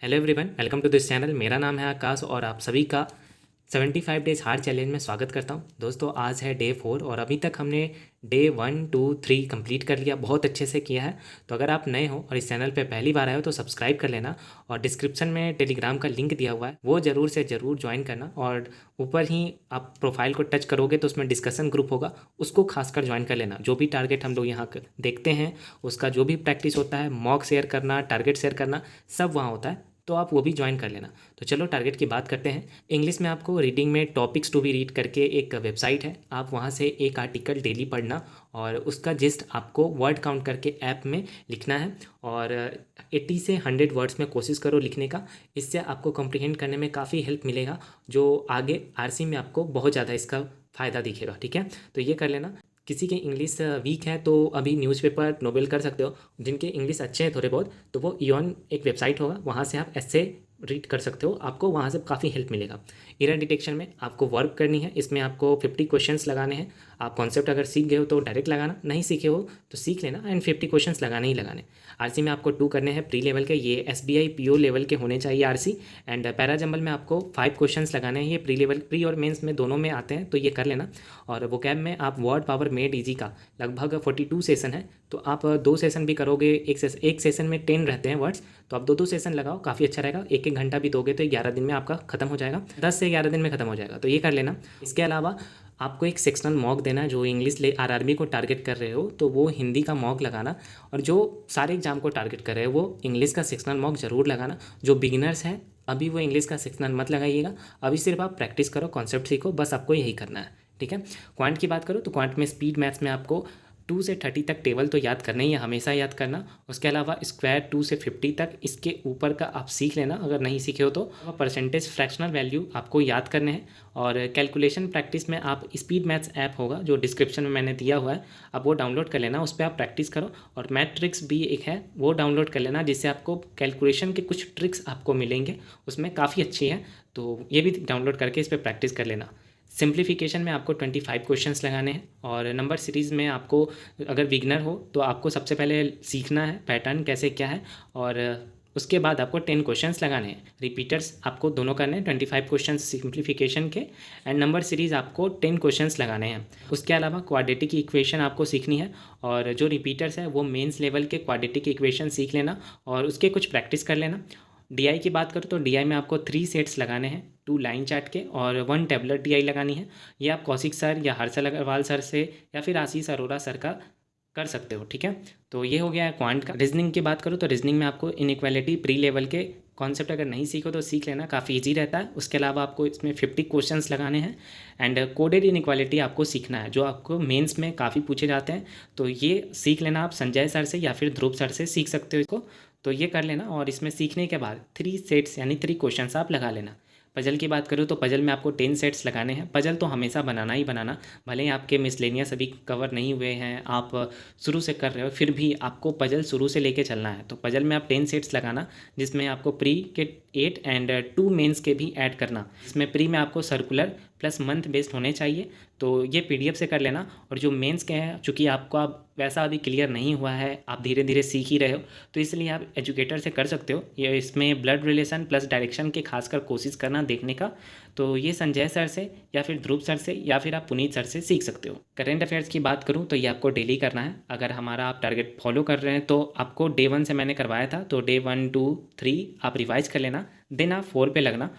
Hello everyone, welcome to this channel. मेरा नाम है आकाश और आप सभी का 75 डेज हार्ड चैलेंज में स्वागत करता हूं। दोस्तों, आज है डे 4 और अभी तक हमने डे 1, 2, 3 कंप्लीट कर लिया, बहुत अच्छे से किया है। तो अगर आप नए हो और इस चैनल पे पहली बार आए हो तो सब्सक्राइब कर लेना और डिस्क्रिप्शन में टेलीग्राम का लिंक दिया हुआ है, वो ज़रूर से ज़रूर ज्वाइन करना। और ऊपर ही आप प्रोफाइल को टच करोगे तो उसमें डिस्कशन ग्रुप होगा, उसको खासकर ज्वाइन कर लेना। जो भी टारगेट हम लोग यहाँ देखते हैं, उसका जो भी प्रैक्टिस होता है, मॉक शेयर करना, टारगेट शेयर करना, सब वहाँ होता है, तो आप वो भी ज्वाइन कर लेना। तो चलो टारगेट की बात करते हैं। इंग्लिश में आपको रीडिंग में टॉपिक्स टू बी रीड करके एक वेबसाइट है, आप वहाँ से एक आर्टिकल डेली पढ़ना और उसका जिस्ट आपको वर्ड काउंट करके ऐप में लिखना है। और 80 से 100 वर्ड्स में कोशिश करो लिखने का। इससे आपको कॉम्प्रिहेंड करने में काफ़ी हेल्प मिलेगा, जो आगे आरसी में आपको बहुत ज़्यादा इसका फ़ायदा दिखेगा। ठीक है, तो ये कर लेना। किसी के इंग्लिश वीक है तो अभी न्यूज़पेपर नोबेल कर सकते हो। जिनके इंग्लिश अच्छे हैं थोड़े बहुत, तो वो इयॉन एक वेबसाइट होगा, वहाँ से आप ऐसे रीड कर सकते हो, आपको वहाँ से काफ़ी हेल्प मिलेगा। एरर डिटेक्शन में आपको वर्क करनी है, इसमें आपको 50 क्वेश्चंस लगाने हैं। आप कॉन्सेप्ट अगर सीख गए हो तो डायरेक्ट लगाना, नहीं सीखे हो तो सीख लेना एंड 50 क्वेश्चंस लगाने ही लगाने। आरसी में आपको 2 करने हैं प्री लेवल के, ये SBI PO लेवल के होने चाहिए आरसी। एंड पैरा जंबल में आपको 5 क्वेश्चंस लगाने हैं, ये प्री लेवल, प्री और मेंस में दोनों में आते हैं, तो ये कर लेना। और वोकैब में आप वर्ड पावर मेड ईजी का लगभग 42 सेशन है, तो आप 2 सेशन भी करोगे। एक सेशन में 10 रहते हैं वर्ड्स, तो आप 2 सेशन लगाओ, काफ़ी अच्छा रहेगा। एक घंटा भी दोगे तो 11 दिन में आपका खत्म हो जाएगा, 10 से 11 दिन में खत्म हो जाएगा, तो ये कर लेना। इसके अलावा आपको एक सेक्शनल मॉक देना है। जो इंग्लिश ले RRB को टारगेट कर रहे हो तो वो हिंदी का मॉक लगाना, और जो सारे एग्जाम को टारगेट कर रहे हो वो इंग्लिश का सेक्शनल मॉक ज़रूर लगाना। जो बिगिनर्स हैं अभी वो इंग्लिश का सेक्शनल मत लगाइएगा, अभी सिर्फ आप प्रैक्टिस करो, कॉन्सेप्ट सीखो, बस आपको यही करना है। ठीक है, क्वांट की बात करो तो क्वांट में स्पीड मैथ्स में आपको 2 से 30 तक टेबल तो याद करना ही है, हमेशा याद करना। उसके अलावा स्क्वायर 2 से 50 तक, इसके ऊपर का आप सीख लेना अगर नहीं सीखे हो तो। परसेंटेज फ्रैक्शनल वैल्यू आपको याद करने हैं। और कैलकुलेशन प्रैक्टिस में आप स्पीड मैथ्स ऐप होगा जो डिस्क्रिप्शन में मैंने दिया हुआ है, आप वो डाउनलोड कर लेना, उस पर आप प्रैक्टिस करो। और मैट्रिक्स भी एक है, वो डाउनलोड कर लेना, जिससे आपको कैलकुलेशन के कुछ ट्रिक्स आपको मिलेंगे, उसमें काफ़ी अच्छी है, तो ये भी डाउनलोड करके इस पर प्रैक्टिस कर लेना। सिंप्लीफिकेशन में आपको 25 क्वेश्चंस लगाने हैं। और नंबर सीरीज़ में आपको, अगर बिगनर हो तो आपको सबसे पहले सीखना है पैटर्न कैसे क्या है, और उसके बाद आपको 10 क्वेश्चंस लगाने हैं। रिपीटर्स आपको दोनों करने हैं, 25 क्वेश्चंस सिंप्लीफिकेशन के, एंड नंबर सीरीज़ आपको 10 क्वेश्चंस लगाने हैं। उसके अलावा क्वाड्रेटिक इक्वेशन आपको सीखनी है, और जो रिपीटर्स है वो मेंस लेवल के क्वाड्रेटिक इक्वेशन सीख लेना और उसके कुछ प्रैक्टिस कर लेना। DI की बात करूँ तो DI में आपको 3 सेट्स लगाने हैं, 2 लाइन चार्ट के, और 1 टेबलर DI लगानी है। ये आप कौशिक सर या हर्षल अग्रवाल सर से या फिर आशीष अरोरा सर का कर सकते हो। ठीक है, तो ये हो गया है क्वांट का। रीजनिंग की बात करूँ तो रीजनिंग में आपको इनइक्वालिटी प्री लेवल के कॉन्सेप्ट अगर नहीं सीखो तो सीख लेना, काफ़ी इजी रहता है। उसके अलावा आपको इसमें 50 क्वेश्चंस लगाने हैं। एंड कोडेड इनइक्वालिटी आपको सीखना है, जो आपको मेंस में काफ़ी पूछे जाते हैं, तो ये सीख लेना। आप संजय सर से या फिर ध्रुव सर से सीख सकते हो इसको, तो ये कर लेना। और इसमें सीखने के बाद 3 सेट्स यानी 3 क्वेश्चंस आप लगा लेना। पजल की बात करूँ तो पजल में आपको 10 सेट्स लगाने हैं। पजल तो हमेशा बनाना ही बनाना, भले ही आपके मिसलेनियस अभी कवर नहीं हुए हैं, आप शुरू से कर रहे हो, फिर भी आपको पजल शुरू से लेके चलना है। तो पजल में आप 10 सेट्स लगाना, जिसमें आपको प्री के 8 एंड 2 मेंस के भी ऐड करना। इसमें प्री में आपको सर्कुलर प्लस मंथ बेस्ड होने चाहिए, तो ये PDF से कर लेना। और जो मेंस के हैं, चूँकि आपको अब वैसा अभी क्लियर नहीं हुआ है, आप धीरे धीरे सीख ही रहे हो, तो इसलिए आप एजुकेटर से कर सकते हो। ये इसमें ब्लड रिलेशन प्लस डायरेक्शन के खासकर कोशिश करना देखने का, तो ये संजय सर से या फिर ध्रुव सर से या फिर आप पुनीत सर से सीख सकते हो। करेंट अफेयर्स की बात करूँ तो ये आपको डेली करना है। अगर हमारा आप टारगेट फॉलो कर रहे हैं तो आपको डे 1 से मैंने करवाया था, तो डे 1, 2, 3 आप रिवाइज कर लेना, देन आप 4 पे लगना,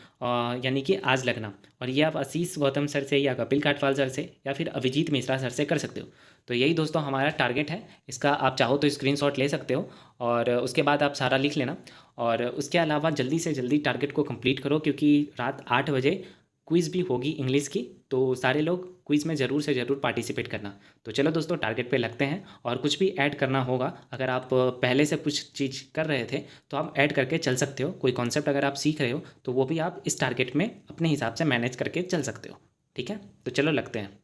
यानी कि आज लगना। और ये आप आशीष गौतम सर से या कपिल काटवाल सर से या फिर अभिजीत मिश्रा सर से कर सकते हो। तो यही दोस्तों हमारा टारगेट है, इसका आप चाहो तो स्क्रीनशॉट ले सकते हो और उसके बाद आप सारा लिख लेना। और उसके अलावा जल्दी से जल्दी टारगेट को कंप्लीट करो, क्योंकि रात 8 बजे क्विज़ भी होगी इंग्लिश की, तो सारे लोग क्विज़ में ज़रूर से ज़रूर पार्टिसिपेट करना। तो चलो दोस्तों, टारगेट पे लगते हैं। और कुछ भी ऐड करना होगा, अगर आप पहले से कुछ चीज़ कर रहे थे तो आप ऐड करके चल सकते हो। कोई कॉन्सेप्ट अगर आप सीख रहे हो तो वो भी आप इस टारगेट में अपने हिसाब से मैनेज करके चल सकते हो। ठीक है, तो चलो लगते हैं।